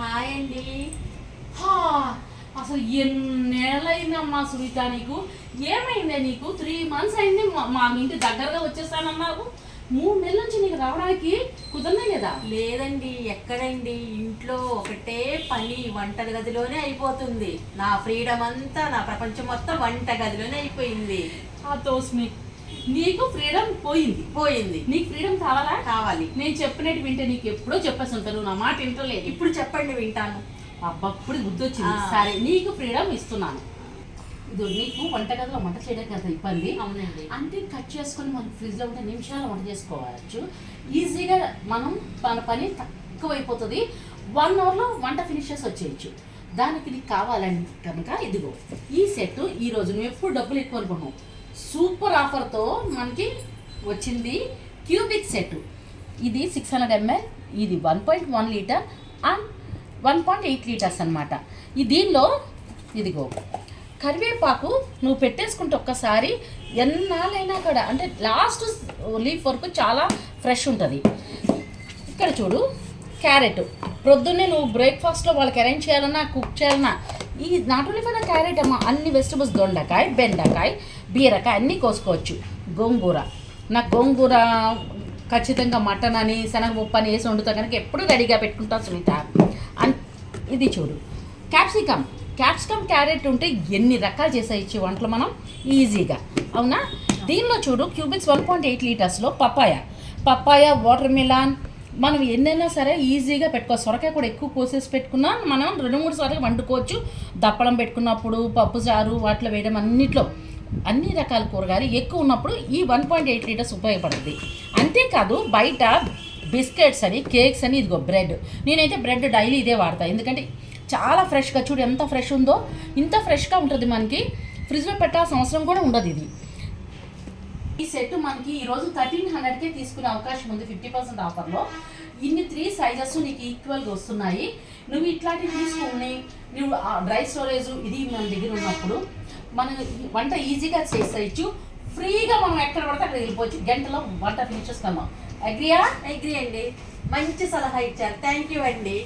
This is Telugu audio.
హాయ్ అండి. హా, అసలు ఎన్నేళ్ళైందమ్మా సునీత నీకు? ఏమైందే నీకు? 3 months అయింది మా ఇంటి దగ్గరగా వచ్చేస్తానన్నావు. 3 నెలల నుంచి నీకు రావడానికి కుదరనే లేదా? లేదండి, ఎక్కడండి, ఇంట్లో ఒకటే పని, వంట గదిలోనే అయిపోతుంది. నా ఫ్రీడమ్ అంతా, నా ప్రపంచం మొత్తం వంట గదిలోనే అయిపోయింది. ఆ తోస్మి, నీకు ఫ్రీడమ్ పోయింది. నీకు ఫ్రీడమ్ కావాలా? కావాలి. నేను చెప్పినట్టు వింటే నీకు ఎప్పుడో చెప్పేసి ఉంటాను, నా మాట వింటలేదు. ఇప్పుడు చెప్పండి, వింటాను. అబ్బప్పుడు గుర్తు వచ్చింది. సరే, నీకు ఫ్రీడమ్ ఇస్తున్నాను. ఇది నీకు వంటగదిలో వంట చేయడం కదా ఇబ్బంది. అవునండి. అంటే కట్ చేసుకొని మనం ఫ్రిడ్జ్లో ఉంటే నిమిషాలు వంట చేసుకోవచ్చు. ఈజీగా మనం మన పని తక్కువైపోతుంది. 1 hourలో వంట ఫినిష్ చేసి వచ్చేయచ్చు. దానికి నీకు కావాలని కనుక ఇదిగో ఈ సెట్. ఈరోజు నువ్వు ఎప్పుడు డబ్బులు ఎక్కువ అనుకున్నావు, సూపర్ ఆఫర్తో మనకి వచ్చింది. Cubic set. ఇది 600 ml, ఇది 1.1 లీటర్ అండ్ 1.8 లీటర్స్ అనమాట. ఈ దీనిలో ఇదిగో కరివేపాకు నువ్వు పెట్టేసుకుంటే ఒక్కసారి ఎన్నాళ్ళైనా కూడా, అంటే లాస్ట్ లీఫ్ వరకు చాలా ఫ్రెష్ ఉంటుంది. ఇక్కడ చూడు, క్యారెట్. ప్రొద్దున్నే నువ్వు బ్రేక్ఫాస్ట్లో వాళ్ళకి అరేంజ్ చేయాలన్నా, కుక్ చేయాలన్నా, ఈ not only for the carrot అమ్మా, అన్ని వెజిటబుల్స్, దొండకాయ, బెండకాయ, బీరకాయ అన్నీ కోసుకోవచ్చు. గోంగూర, నాకు గోంగూర ఖచ్చితంగా మటన్ అని, శనగపప్పు అని వేసి వండుతా కనుక ఎప్పుడు రెడీగా పెట్టుకుంటాను సునీత. ఇది చూడు, క్యాప్సికమ్, క్యారెట్ ఉంటే ఎన్ని రకాలు చేసేయచ్చు వంటలు మనం ఈజీగా, అవునా? దీనిలో చూడు, క్యూబిక్స్ 1.8 లీటర్స్లో పపాయ, వాటర్ మిలాన్, మనం ఎన్నైనా సరే ఈజీగా పెట్టుకోవచ్చు. సొరకాయ కూడా ఎక్కువ కోసేసి పెట్టుకున్నా మనం 2-3 సార్లు వండుకోవచ్చు. దప్పడం పెట్టుకున్నప్పుడు, పప్పు చారు వాటిలో వేయడం, అన్నిట్లో అన్ని రకాల కూరగాయలు ఎక్కువ ఉన్నప్పుడు ఈ 1.8 లీటర్స్ ఉపయోగపడుతుంది. అంతేకాదు బయట బిస్కెట్స్ అని, కేక్స్ అని, ఇదిగో బ్రెడ్. నేనైతే బ్రెడ్ డైలీ ఇదే వాడతాను, ఎందుకంటే చాలా ఫ్రెష్గా, చూడు ఎంత ఫ్రెష్ ఉందో, ఇంత ఫ్రెష్గా ఉంటుంది. మనకి ఫ్రిడ్జ్లో పెట్టాల్సిన అవసరం కూడా ఉండదు. ఇది ఈ సెట్ మనకి ఈరోజు 1300కే తీసుకునే అవకాశం ఉంది 50% ఆఫర్లో. ఇన్ని 3 సైజెస్ నీకు ఈక్వల్గా వస్తున్నాయి. నువ్వు ఇట్లాంటివి తీసుకుని నువ్వు డ్రై స్టోరేజ్ ఇది మన దగ్గర ఉన్నప్పుడు మనం వంట ఈజీగా చేసేయచ్చు. ఫ్రీగా మనం ఎక్కడ పడితే అక్కడ వెళ్ళిపోవచ్చు. గంటలో వంట ఫినిష్ చేసుకుందాం. అగ్రీ అండి. మంచి సలహా ఇచ్చారు. థ్యాంక్ యూ అండి.